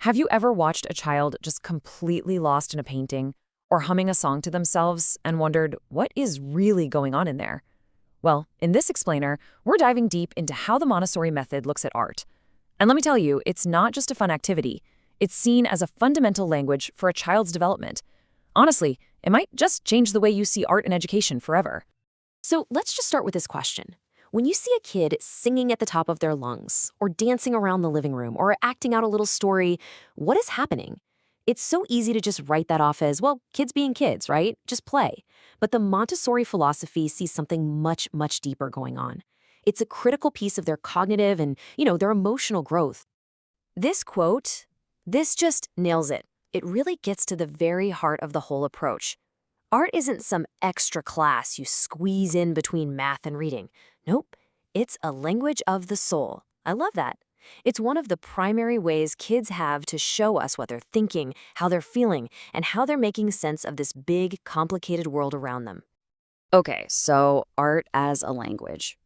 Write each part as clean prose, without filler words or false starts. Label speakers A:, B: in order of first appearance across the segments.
A: Have you ever watched a child just completely lost in a painting or humming a song to themselves and wondered what is really going on in there? Well, in this explainer, we're diving deep into how the Montessori method looks at art. And let me tell you, it's not just a fun activity. It's seen as a fundamental language for a child's development. Honestly, it might just change the way you see art and education forever.
B: So let's just start with this question. When you see a kid singing at the top of their lungs, or dancing around the living room, or acting out a little story, what is happening? It's so easy to just write that off as, well, kids being kids, right? Just play. But the Montessori philosophy sees something much, much deeper going on. It's a critical piece of their cognitive and, their emotional growth. This quote, this just nails it. It really gets to the very heart of the whole approach. Art isn't some extra class you squeeze in between math and reading. Nope, it's a language of the soul. I love that. It's one of the primary ways kids have to show us what they're thinking, how they're feeling, and how they're making sense of this big, complicated world around them.
C: Okay, so art as a language.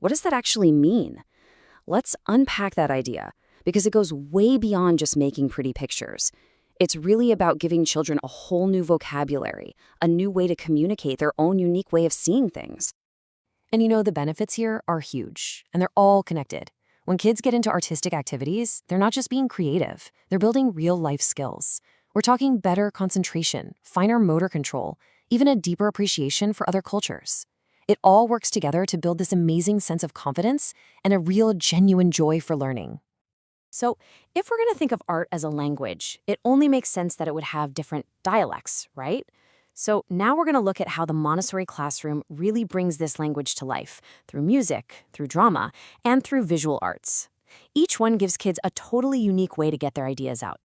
C: What does that actually mean? Let's unpack that idea, because it goes way beyond just making pretty pictures. It's really about giving children a whole new vocabulary, a new way to communicate their own unique way of seeing things.
B: And the benefits here are huge, and they're all connected. When kids get into artistic activities, they're not just being creative, they're building real-life skills. We're talking better concentration, finer motor control, even a deeper appreciation for other cultures. It all works together to build this amazing sense of confidence and a real, genuine joy for learning. So, if we're going to think of art as a language, it only makes sense that it would have different dialects, right? So now we're going to look at how the Montessori classroom really brings this language to life, through music, through drama, and through visual arts. Each one gives kids a totally unique way to get their ideas out.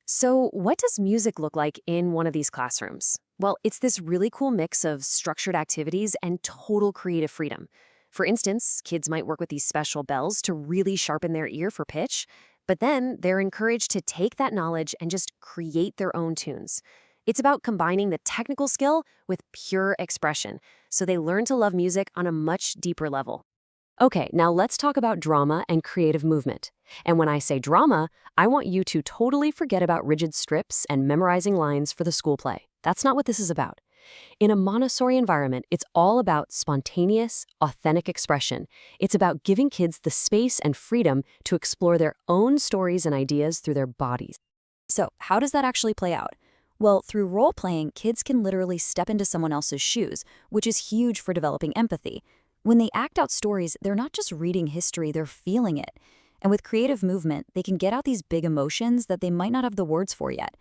B: So what does music look like in one of these classrooms? Well, it's this really cool mix of structured activities and total creative freedom. For instance, kids might work with these special bells to really sharpen their ear for pitch, but then they're encouraged to take that knowledge and just create their own tunes. It's about combining the technical skill with pure expression, so they learn to love music on a much deeper level. Okay, now let's talk about drama and creative movement. And when I say drama, I want you to totally forget about rigid strips and memorizing lines for the school play. That's not what this is about. In a Montessori environment, it's all about spontaneous, authentic expression. It's about giving kids the space and freedom to explore their own stories and ideas through their bodies.
C: So, how does that actually play out? Well, through role-playing, kids can literally step into someone else's shoes, which is huge for developing empathy. When they act out stories, they're not just reading history, they're feeling it. And with creative movement, they can get out these big emotions that they might not have the words for yet.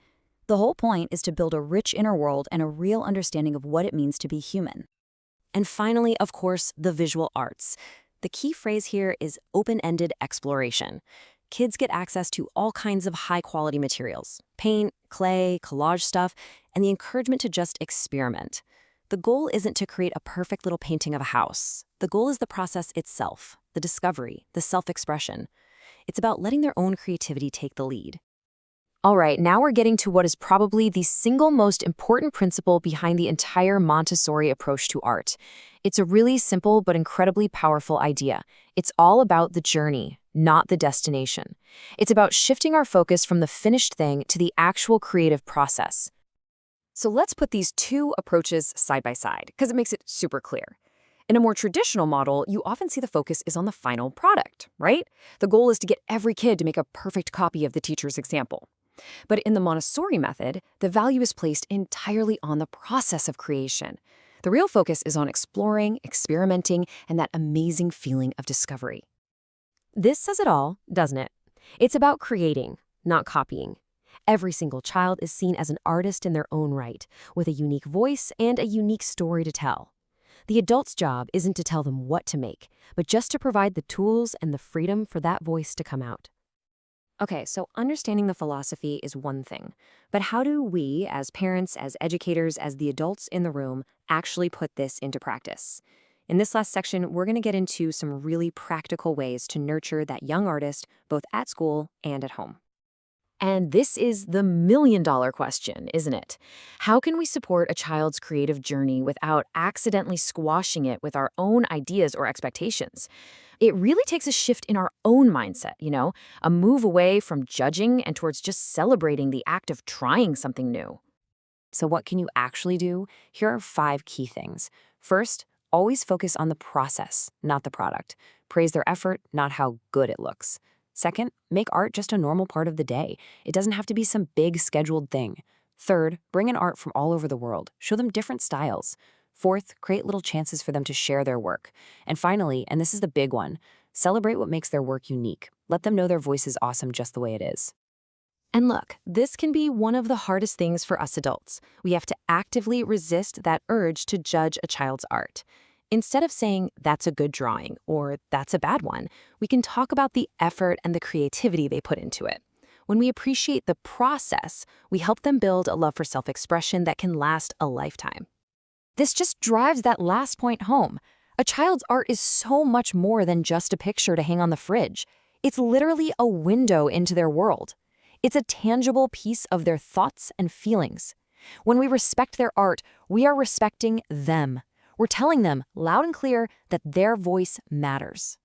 C: The whole point is to build a rich inner world and a real understanding of what it means to be human.
B: And finally, of course, the visual arts. The key phrase here is open-ended exploration. Kids get access to all kinds of high-quality materials, paint, clay, collage stuff, and the encouragement to just experiment. The goal isn't to create a perfect little painting of a house. The goal is the process itself, the discovery, the self-expression. It's about letting their own creativity take the lead. All right, now we're getting to what is probably the single most important principle behind the entire Montessori approach to art. It's a really simple but incredibly powerful idea. It's all about the journey, not the destination. It's about shifting our focus from the finished thing to the actual creative process. So let's put these two approaches side by side, because it makes it super clear. In a more traditional model, you often see the focus is on the final product, right? The goal is to get every kid to make a perfect copy of the teacher's example. But in the Montessori method, the value is placed entirely on the process of creation. The real focus is on exploring, experimenting, and that amazing feeling of discovery. This says it all, doesn't it? It's about creating, not copying. Every single child is seen as an artist in their own right, with a unique voice and a unique story to tell. The adult's job isn't to tell them what to make, but just to provide the tools and the freedom for that voice to come out. Okay, so understanding the philosophy is one thing, but how do we, as parents, as educators, as the adults in the room, actually put this into practice? In this last section, we're going to get into some really practical ways to nurture that young artist, both at school and at home. And this is the million-dollar question, isn't it? How can we support a child's creative journey without accidentally squashing it with our own ideas or expectations?
A: It really takes a shift in our own mindset, a move away from judging and towards just celebrating the act of trying something new.
B: So what can you actually do? Here are 5 key things. First, always focus on the process, not the product. Praise their effort, not how good it looks. Second, make art just a normal part of the day. It doesn't have to be some big scheduled thing. Third, bring in art from all over the world. Show them different styles. Fourth, create little chances for them to share their work. And finally, and this is the big one, celebrate what makes their work unique. Let them know their voice is awesome just the way it is. And look, this can be one of the hardest things for us adults. We have to actively resist that urge to judge a child's art. Instead of saying, that's a good drawing, or that's a bad one, we can talk about the effort and the creativity they put into it. When we appreciate the process, we help them build a love for self-expression that can last a lifetime. This just drives that last point home. A child's art is so much more than just a picture to hang on the fridge. It's literally a window into their world. It's a tangible piece of their thoughts and feelings. When we respect their art, we are respecting them. We're telling them loud and clear that their voice matters.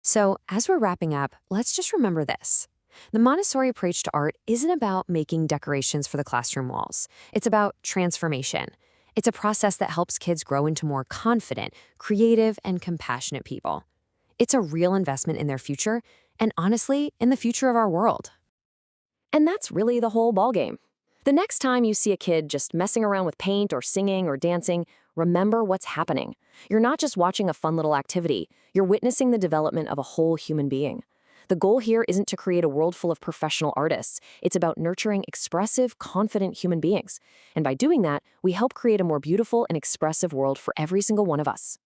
B: So, as we're wrapping up, let's just remember this. The Montessori approach to art isn't about making decorations for the classroom walls. It's about transformation. It's a process that helps kids grow into more confident, creative, and compassionate people. It's a real investment in their future, and honestly, in the future of our world. And that's really the whole ballgame. The next time you see a kid just messing around with paint or singing or dancing, remember what's happening. You're not just watching a fun little activity, you're witnessing the development of a whole human being. The goal here isn't to create a world full of professional artists. It's about nurturing expressive, confident human beings. And by doing that, we help create a more beautiful and expressive world for every single one of us.